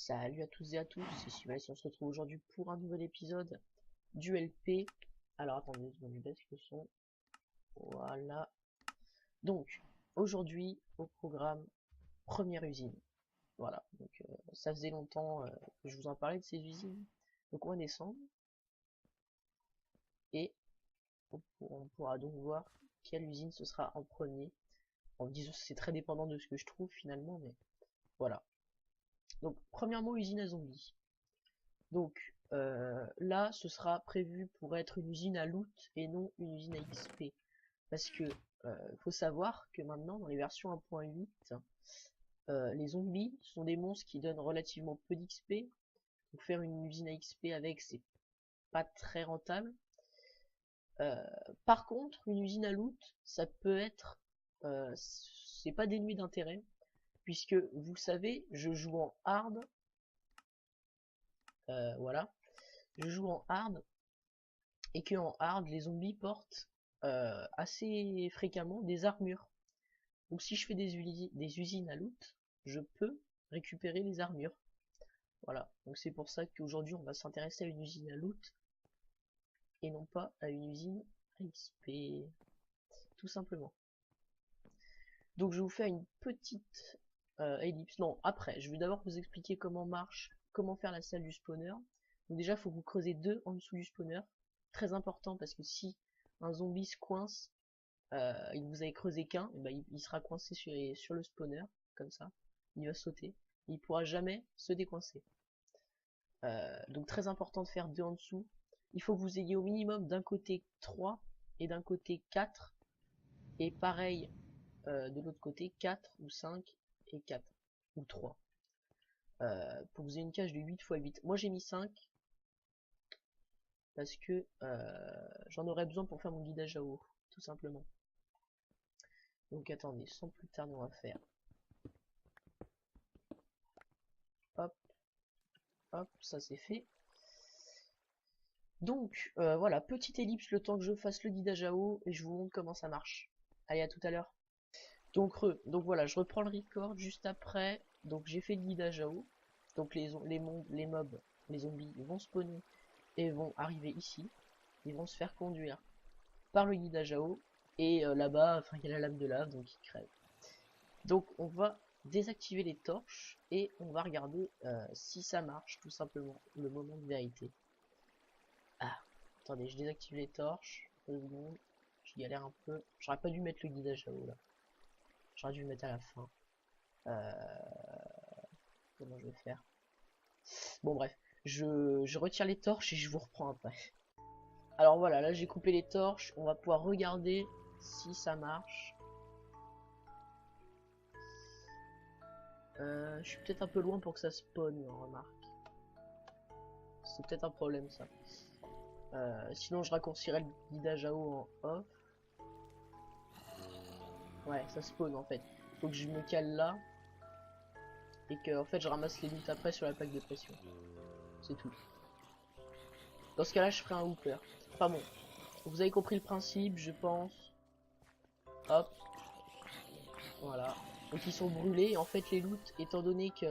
Salut à tous et à tous, c'est Sylvain, on se retrouve aujourd'hui pour un nouvel épisode du LP. Alors attendez, je baisse le son. Voilà. Donc, aujourd'hui, au programme, première usine. Voilà, donc ça faisait longtemps que je vous en parlais de ces usines. Donc on va descendre. Et on pourra donc voir quelle usine ce sera en premier. En disant que c'est très dépendant de ce que je trouve finalement, mais voilà. Donc, premièrement, usine à zombies. Donc là, ce sera prévu pour être une usine à loot et non une usine à XP. Parce que faut savoir que maintenant, dans les versions 1.8, les zombies sont des monstres qui donnent relativement peu d'XP. Donc faire une usine à XP avec, c'est pas très rentable. Par contre, une usine à loot, ça peut être... c'est pas dénué d'intérêt. Puisque, vous savez, je joue en hard. Voilà. Je joue en hard. Et que en hard, les zombies portent assez fréquemment des armures. Donc si je fais des usines à loot, je peux récupérer les armures. Voilà, donc c'est pour ça qu'aujourd'hui on va s'intéresser à une usine à loot et non pas à une usine à XP, tout simplement. Donc je vais vous faire une petite ellipse. Non, après, je vais d'abord vous expliquer comment marche, comment faire la salle du spawner. Donc déjà, il faut que vous creusez 2 en dessous du spawner. Très important parce que si un zombie se coince, et que vous avez creusé qu'un, et ben il sera coincé sur le spawner, comme ça. Il va sauter. Il pourra jamais se décoincer. Donc très important de faire 2 en dessous. Il faut que vous ayez au minimum d'un côté 3 et d'un côté 4. Et pareil de l'autre côté 4 ou 5 et 4 ou 3. Pour que vous ayez une cage de 8 x 8. Moi j'ai mis 5 parce que j'en aurais besoin pour faire mon guidage à eau, tout simplement. Donc attendez, sans plus tarder, on va faire. Hop, hop, ça c'est fait. Donc voilà, petite ellipse le temps que je fasse le guidage à eau et je vous montre comment ça marche. Allez, à tout à l'heure. Donc voilà, je reprends le record juste après. Donc j'ai fait le guidage à eau. Donc les mobs, les zombies, ils vont spawner et vont arriver ici. Ils vont se faire conduire par le guidage à eau. Et là-bas, enfin, il y a la lame de lave, donc ils crèvent. Donc on va désactiver les torches et on va regarder si ça marche, tout simplement. Le moment de vérité. Ah, attendez, je désactive les torches. 2 secondes. Je galère un peu. J'aurais pas dû mettre le guidage à eau là. J'aurais dû le mettre à la fin. Comment je vais faire? Bon bref, je retire les torches et je vous reprends après. Alors voilà, là j'ai coupé les torches. On va pouvoir regarder si ça marche. Je suis peut-être un peu loin pour que ça spawn, remarque. C'est peut-être un problème ça. Sinon je raccourcirais le guidage à eau en off. Ouais, ça spawn en fait. Faut que je me cale là. Et que en fait je ramasse les loot après sur la plaque de pression. C'est tout. Dans ce cas là je ferai un hooper. Enfin bon. Vous avez compris le principe, je pense. Hop. Voilà. Donc ils sont brûlés. Et en fait les loots, étant donné que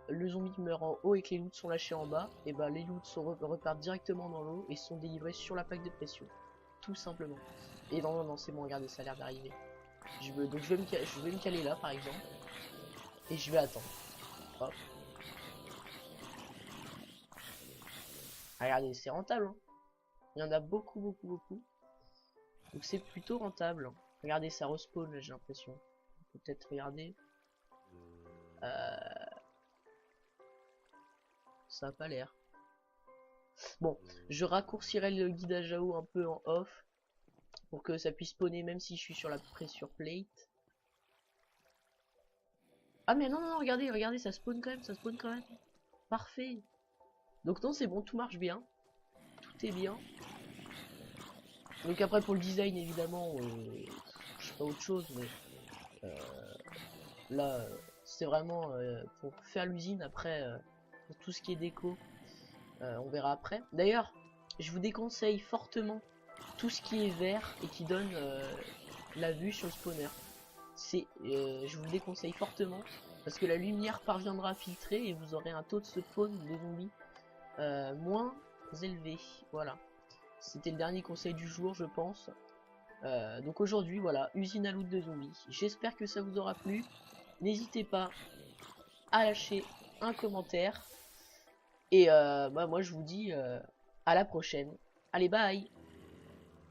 le zombie meurt en haut et que les loots sont lâchés en bas, et ben les loots repartent directement dans l'eau et sont délivrés sur la plaque de pression. Tout simplement. Et non, c'est bon, regardez, ça a l'air d'arriver. Donc je vais me caler là par exemple. Et je vais attendre. Hop. Regardez, c'est rentable. Hein. Il y en a beaucoup. Donc c'est plutôt rentable. Regardez, ça respawn là, j'ai l'impression. On peut peut-être regarder. Ça a pas l'air. Bon, je raccourcirai le guidage à eau un peu en off. Pour que ça puisse spawner même si je suis sur la pressure plate. Ah mais non, regardez, ça spawn quand même. Parfait. Donc non, c'est bon, tout marche bien. Tout est bien. Donc après pour le design évidemment, je sais pas autre chose, mais là c'est vraiment pour faire l'usine. Après pour tout ce qui est déco, on verra après. D'ailleurs, je vous déconseille fortement tout ce qui est vert et qui donne la vue sur le spawner. Je vous le déconseille fortement parce que la lumière parviendra à filtrer et vous aurez un taux de spawn de zombies moins élevé. Voilà, c'était le dernier conseil du jour, je pense. Donc aujourd'hui, voilà, usine à loot de zombies. J'espère que ça vous aura plu. N'hésitez pas à lâcher un commentaire. Et moi je vous dis à la prochaine. Allez, bye!